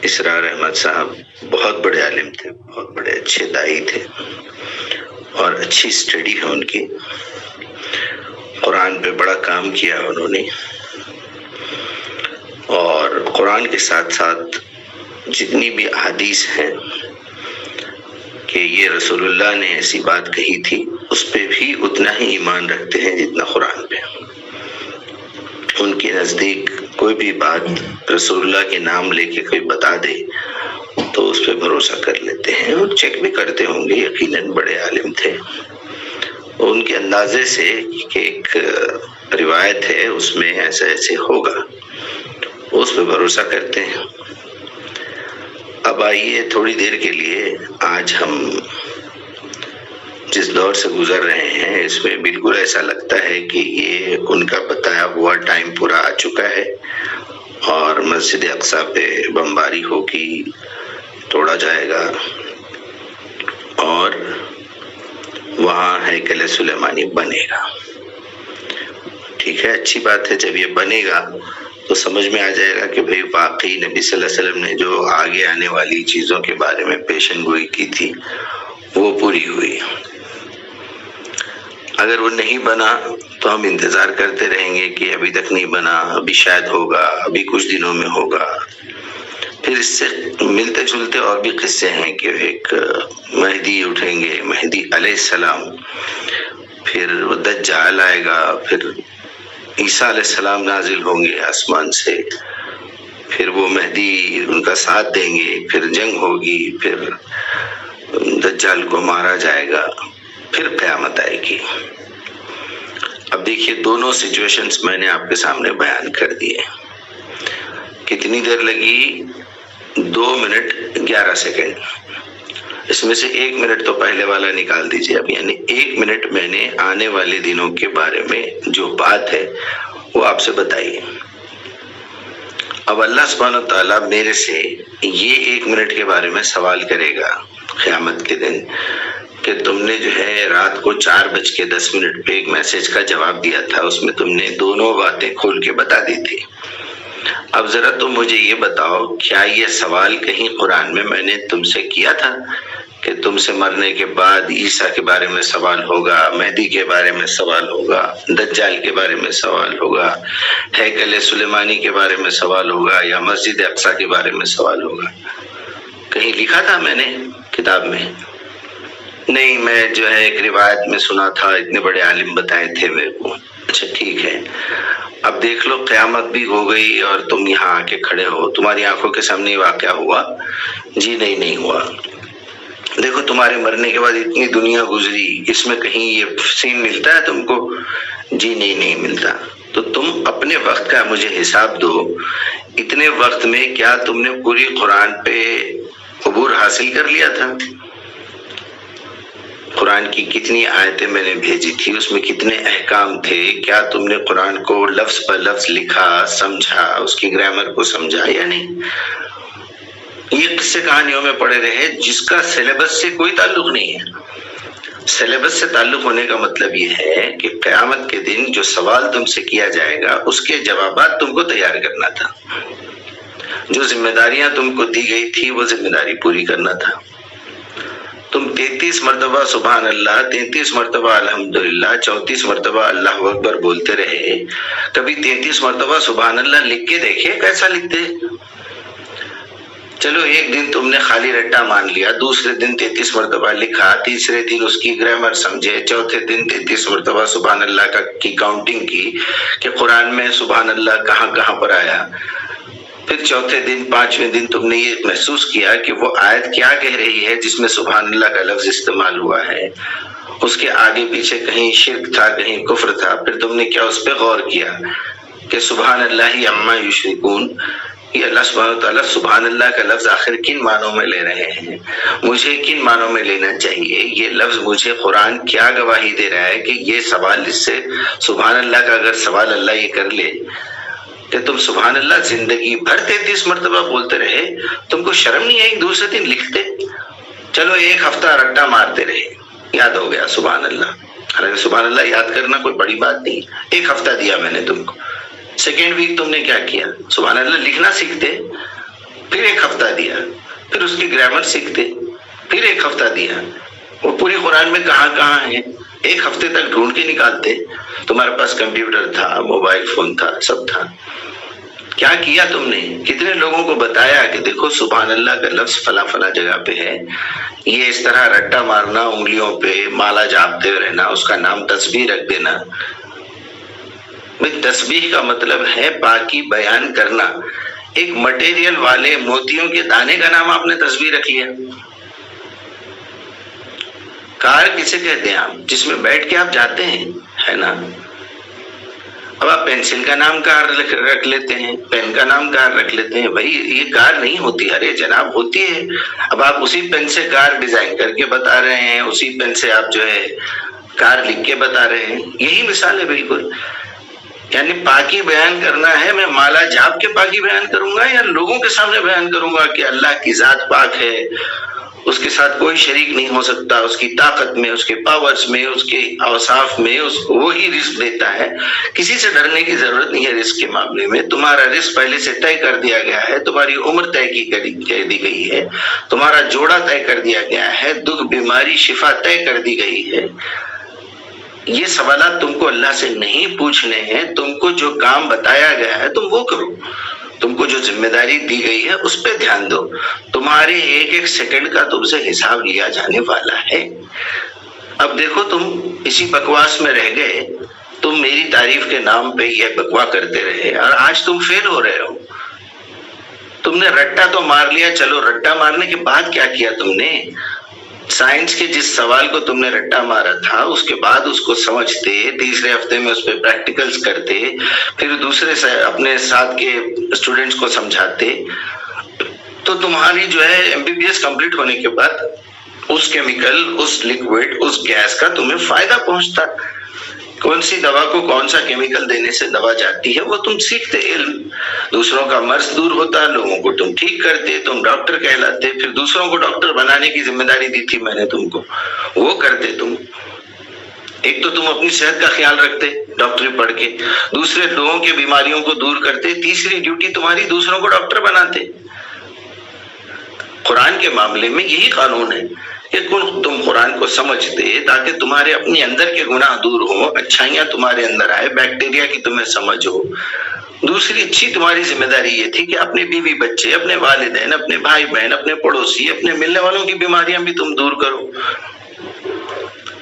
اسرار احمد صاحب بہت بڑے عالم تھے، بہت بڑے اچھے داعی تھے، اور اچھی اسٹڈی ہے ان کی، قرآن پہ بڑا کام کیا انہوں نے، اور قرآن کے ساتھ ساتھ جتنی بھی احادیث ہیں کہ یہ رسول اللہ نے ایسی بات کہی تھی اس پہ بھی اتنا ہی ایمان رکھتے ہیں جتنا قرآن پہ۔ ان کے نزدیک کوئی بھی بات رسول اللہ کے نام لے کے کوئی بتا دے تو اس پہ بھروسہ کر لیتے ہیں، اور چیک بھی کرتے ہوں گے، یقیناً بڑے عالم تھے۔ ان کے اندازے سے کہ ایک روایت ہے اس میں ایسا ایسے ہوگا، اس پہ بھروسہ کرتے ہیں۔ اب آئیے تھوڑی دیر کے لیے آج ہم جس دور سے گزر رہے ہیں اس میں بالکل ایسا لگتا ہے کہ یہ ان کا بتایا ہوا ٹائم پورا آ چکا ہے، اور مسجد اقصیٰ پہ بمباری ہوگی، توڑا جائے گا، اور وہاں ہیکل سلیمانی بنے گا۔ ٹھیک ہے، اچھی بات ہے، جب یہ بنے گا تو سمجھ میں آ جائے گا کہ بھئی واقعی نبی صلی اللہ علیہ وسلم نے جو آگے آنے والی چیزوں کے بارے میں پیشن گوئی کی تھی وہ پوری ہوئی۔ اگر وہ نہیں بنا تو ہم انتظار کرتے رہیں گے کہ ابھی تک نہیں بنا، ابھی شاید ہوگا، ابھی کچھ دنوں میں ہوگا۔ پھر اس سے ملتے جلتے اور بھی قصے ہیں کہ ایک مہدی اٹھیں گے، مہدی علیہ السلام، پھر وہ دجال آئے گا، پھر عیسیٰ علیہ السلام نازل ہوں گے آسمان سے، پھر وہ مہدی ان کا ساتھ دیں گے، پھر جنگ ہوگی، پھر دجال کو مارا جائے گا، پھر قیامت آئے گی۔ اب دیکھیے دونوں سچویشنز میں نے آپ کے سامنے بیان کر دیے۔ کتنی دیر لگی؟ 2 منٹ 11 سیکنڈ۔ اس میں سے 1 منٹ تو پہلے والا نکال دیجئے، اب یعنی 1 منٹ میں نے آنے والے دنوں کے بارے میں جو بات ہے وہ آپ سے بتائیے۔ اب اللہ سبحانہ وتعالیٰ میرے سے یہ 1 منٹ کے بارے میں سوال کرے گا قیامت کے دن کہ تم نے جو ہے رات کو 4:10 پہ ایک میسج کا جواب دیا تھا، اس میں تم نے دونوں باتیں کھول کے بتا دی تھی۔ اب ذرا تم مجھے یہ بتاؤ، کیا یہ سوال کہیں قرآن میں نے تم سے کیا تھا کہ تم سے مرنے کے بعد عیسیٰ کے بارے میں سوال ہوگا، مہدی کے بارے میں سوال ہوگا، دجال کے بارے میں سوال ہوگا، ہیکل سلیمانی کے بارے میں سوال ہوگا، یا مسجد اقصیٰ کے بارے میں سوال ہوگا؟ کہیں لکھا تھا میں نے کتاب میں؟ نہیں، میں جو ہے ایک روایت میں سنا تھا، اتنے بڑے عالم بتائے تھے میرے کو۔ اچھا ٹھیک ہے، اب دیکھ لو قیامت بھی ہو گئی اور تم یہاں آ کے کھڑے ہو، تمہاری آنکھوں کے سامنے واقعہ ہوا؟ جی نہیں ہوا۔ دیکھو تمہارے مرنے کے بعد اتنی دنیا گزری، اس میں کہیں یہ سین ملتا ہے تم کو؟ جی نہیں ملتا۔ تو تم اپنے وقت کا مجھے حساب دو، اتنے وقت میں کیا تم نے پوری قرآن پہ عبور حاصل کر لیا تھا؟ قرآن کی کتنی آیتیں میں نے بھیجی تھی، اس میں کتنے احکام تھے، کیا تم نے قرآن کو لفظ پر لفظ لکھا، سمجھا، اس کی گرامر کو سمجھا یا نہیں؟ یہ قصے کہانیوں میں پڑے رہے جس کا سلیبس سے کوئی تعلق نہیں ہے۔ سلیبس سے تعلق ہونے کا مطلب یہ ہے کہ قیامت کے دن جو سوال تم سے کیا جائے گا اس کے جوابات تم کو تیار کرنا تھا، جو ذمہ داریاں تم کو دی گئی تھی وہ ذمہ داری پوری کرنا تھا۔ تم 33 مرتبہ سبحان اللہ، 33 مرتبہ الحمدللہ، 34 مرتبہ اللہ اکبر بولتے رہے، کبھی 33 مرتبہ سبحان اللہ لکھ کے دیکھے کیسا لکھتے؟ چلو ایک دن تم نے خالی رٹا مان لیا، دوسرے دن 33 مرتبہ لکھا، تیسرے دن اس کی گرامر سمجھے، چوتھے دن 33 مرتبہ سبحان اللہ کی کاؤنٹنگ کی کہ قرآن میں سبحان اللہ کہاں کہاں پر آیا، پھر چوتھے دن 5ویں دن تم نے یہ محسوس کیا کہ وہ آیت کیا کہہ رہی ہے جس میں سبحان اللہ کا لفظ استعمال ہوا ہے، اس کے آگے پیچھے کہیں شرک تھا کہیں کفر تھا، پھر تم نے کیا اس پہ غور کیا کہ سبحان اللہ عما یشرکون، یہ اللہ سبحانہ وتعالیٰ سبحان اللہ کا لفظ آخر کن معنوں میں لے رہے ہیں، مجھے کن معنوں میں لینا چاہیے، یہ لفظ مجھے قرآن کیا گواہی دے رہا ہے کہ یہ سوال، اس سے سبحان اللہ کا اگر سوال اللہ یہ کر لے کہ تم سبحان اللہ زندگی بھر 33 مرتبہ بولتے رہے، تم کو شرم نہیں آئی دوسرے دن لکھتے؟ چلو ایک ہفتہ رٹا مارتے رہے، یاد ہو گیا سبحان اللہ، حالانکہ سبحان اللہ یاد کرنا کوئی بڑی بات نہیں، ایک ہفتہ دیا میں نے تم کو، سیکنڈ ویک تم نے کیا کیا؟ سبحان اللہ لکھنا سیکھتے، پھر ایک ہفتہ دیا، پھر اس کی گرامر سیکھتے، پھر ایک ہفتہ دیا، وہ پوری قرآن میں کہاں کہاں ہے ایک ہفتے تک ڈھونڈ کے نکالتے۔ تمہارے پاس کمپیوٹر تھا، موبائل فون تھا، سب تھا، کیا کیا تم نے؟ کتنے لوگوں کو بتایا کہ دیکھو سبحان اللہ کا لفظ فلاں فلاں جگہ پہ ہے، یہ اس طرح رٹا مارنا، انگلیوں پہ مالا جاپتے رہنا، اس کا نام تسبیح رکھ دینا۔ تسبیح کا مطلب ہے پاکی بیان کرنا۔ ایک مٹیریل والے موتیوں کے دانے کا نام آپ نے تسبیح رکھ لیا۔ کار کسے کہتے ہیں آپ؟ جس میں بیٹھ کے آپ جاتے ہیں، ہے نا؟ اب آپ پینسل کا نام کار رکھ لیتے ہیں، پین کا نام کار رکھ لیتے ہیں، بھائی یہ کار نہیں ہوتی۔ ارے جناب ہوتی ہے۔ اب آپ اسی پین سے کار ڈیزائن کر کے بتا رہے ہیں، اسی پین سے آپ جو ہے کار لکھ کے بتا رہے ہیں، یہی مثال ہے بالکل۔ یعنی پاکی بیان کرنا ہے، میں مالا جاپ کے پاکی بیان کروں گا یا لوگوں کے سامنے بیان کروں گا کہ اللہ کی ذات پاک ہے، اس کے ساتھ کوئی شریک نہیں ہو سکتا، اس کی طاقت میں، اس کے پاورز میں، اس کے اوصاف میں، وہی رزق دیتا ہے۔ کسی سے ڈرنے کی ضرورت نہیں ہے رزق کے معاملے میں۔ تمہارا رزق پہلے سے طے کر دیا گیا ہے، تمہاری عمر طے کر دی گئی ہے، تمہارا جوڑا طے کر دیا گیا ہے، دکھ بیماری شفا طے کر دی گئی ہے۔ یہ سوالات تم کو اللہ سے نہیں پوچھنے ہیں، تم کو جو کام بتایا گیا ہے تم وہ کرو، تم کو جو ذمہ داری دی گئی ہے اس پہ دھیان دو۔ تمہارے ایک ایک سیکنڈ کا تم سے حساب لیا جانے والا ہے۔ اب دیکھو تم اسی بکواس میں رہ گئے، تم میری تعریف کے نام پہ یہ بکوا کرتے رہے اور آج تم فیل ہو رہے ہو۔ تم نے رٹا تو مار لیا، چلو رٹا مارنے کے بعد کیا کیا تم نے؟ سائنس کے جس سوال کو تم نے رٹا مارا تھا اس کے بعد اس کو سمجھتے، تیسرے ہفتے میں اس پہ پریکٹیکلز کرتے، پھر دوسرے سے اپنے ساتھ کے اسٹوڈنٹس کو سمجھاتے، تو تمہاری جو ہے MBBS کمپلیٹ ہونے کے بعد اس کیمیکل، اس لیکوڈ، اس گیس کا تمہیں فائدہ پہنچتا۔ کون سی دوا کو کون سا کیمیکل دینے سے دوا جاتی ہے وہ تم سیکھتے، علم۔ دوسروں کا مرض دور ہوتا، لوگوں کو تم ٹھیک کرتے، تم ڈاکٹر کہلاتے۔ پھر دوسروں کو ڈاکٹر بنانے کی ذمہ داری دی تھی میں نے تم کو، وہ کرتے تم۔ ایک تو تم اپنی صحت کا خیال رکھتے ڈاکٹری پڑھ کے، دوسرے لوگوں کے بیماریوں کو دور کرتے، تیسری ڈیوٹی تمہاری دوسروں کو ڈاکٹر بناتے۔ قرآن کے معاملے میں یہی قانون ہے کہ تم قرآن کو سمجھتے تاکہ تمہارے اپنے اندر کے گناہ دور ہوں، اچھائیاں تمہارے اندر آئے، بیکٹیریا کی تمہیں سمجھ ہو۔ دوسری اچھی تمہاری ذمہ داری یہ تھی کہ اپنے بیوی بچے، اپنے والدین، اپنے بھائی بہن، اپنے پڑوسی، اپنے ملنے والوں کی بیماریاں بھی تم دور کرو۔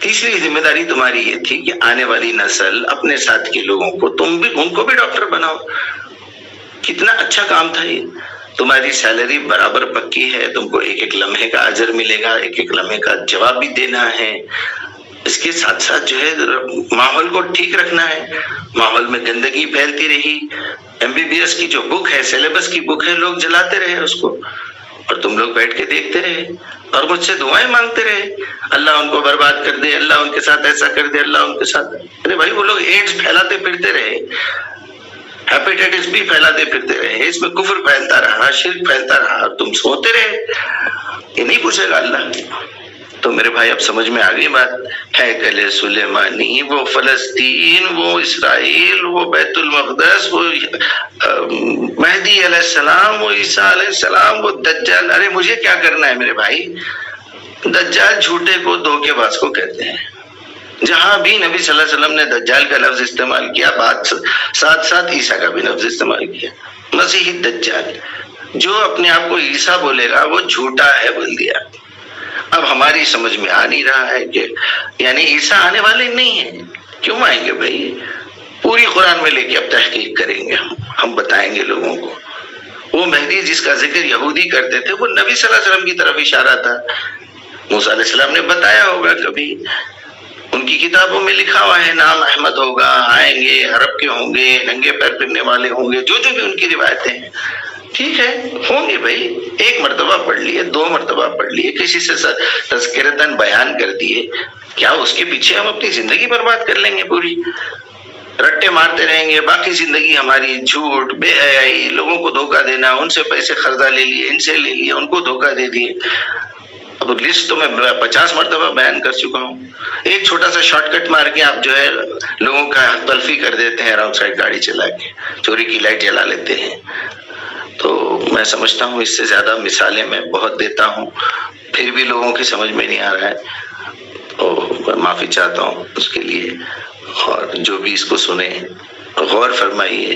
تیسری ذمہ داری تمہاری یہ تھی کہ آنے والی نسل، اپنے ساتھ کے لوگوں کو تم بھی، ان کو بھی ڈاکٹر بناؤ۔ کتنا اچھا کام تھا یہ۔ تمہاری سیلری برابر پکی ہے، تم کو ایک ایک لمحے کا اجر ملے گا، ایک ایک لمحے کا جواب بھی دینا ہے۔ اس کے ساتھ ساتھ جو ہے ماحول کو ٹھیک رکھنا ہے۔ ماحول میں گندگی پھیلتی رہی، MBBS کی جو بک ہے، سلیبس کی بک ہے، لوگ جلاتے رہے اس کو، اور تم لوگ بیٹھ کے دیکھتے رہے اور مجھ سے دعائیں مانگتے رہے، اللہ ان کو برباد کر دے، اللہ ان کے ساتھ ایسا کر دے، اللہ ان کے ساتھ۔ ارے بھائی وہ لوگ ایڈز پھیلاتے پھرتے رہے، ہیپیٹائٹس بھی پھیلاتے پھرتے رہے، اس میں کفر پھیلتا رہا، شرک پھیلتا رہا، تم سوتے رہے۔ یہ نہیں پوچھے گا اللہ؟ تو میرے بھائی اب سمجھ میں آ گئی بات۔ ہیکل سلیمانی، وہ فلسطین، وہ اسرائیل، وہ بیت المقدس، وہ مہدی علیہ السلام، وہ عیسیٰ علیہ السلام، وہ دجال۔ ارے مجھے کیا کرنا ہے میرے بھائی؟ دجال جھوٹے کو، دھوکے باز کو کہتے ہیں۔ جہاں بھی نبی صلی اللہ علیہ وسلم نے دجال کا لفظ استعمال کیا، بات ساتھ ساتھ عیسیٰ کا بھی لفظ استعمال کیا، مسیحی دجال۔ جو اپنے آپ کو عیسیٰ بولے گا وہ جھوٹا ہے بول دیا۔ اب ہماری سمجھ میں آ نہیں رہا ہے کہ یعنی عیسیٰ آنے والے نہیں ہیں۔ کیوں آئیں گے بھائی؟ پوری قرآن میں لے کے اب تحقیق کریں گے، ہم بتائیں گے لوگوں کو۔ وہ مہدی جس کا ذکر یہودی کرتے تھے وہ نبی صلی اللہ علیہ وسلم کی طرف اشارہ تھا۔ موسیٰ علیہ السلام نے بتایا ہوگا کبھی، ان کی کتابوں میں لکھا ہوا ہے، نام احمد ہوگا، آئیں گے، عرب کے ہوں گے، ننگے پیر پھرنے والے ہوں گے، جو جو بھی ان کی روایتیں ہیں۔ ٹھیک ہے، ہوں گے بھائی، ایک مرتبہ پڑھ لیے، دو مرتبہ پڑھ لیے، کسی سے تذکرتاً بیان کر دیے، کیا اس کے پیچھے ہم اپنی زندگی برباد کر لیں گے پوری؟ رٹے مارتے رہیں گے باقی زندگی ہماری، جھوٹ، بے حیائی، لوگوں کو دھوکہ دینا، ان سے پیسے قرضہ لے لیے، ان سے لے لیے، ان کو دھوکہ دے دیے۔ اب لسٹ تو میں 50 مرتبہ بیان کر چکا ہوں۔ ایک چھوٹا سا شارٹ کٹ مار کے آپ جو ہے لوگوں کا حق تلفی کر دیتے ہیں، رانگ سائڈ گاڑی چلا کے، چوری کی لائٹ جلا لیتے ہیں، تو میں سمجھتا ہوں اس سے زیادہ مثالیں میں بہت دیتا ہوں، پھر بھی لوگوں کی سمجھ میں نہیں آ رہا ہے، تو میں معافی چاہتا ہوں اس کے لیے، اور جو بھی اس کو سنے غور فرمائیے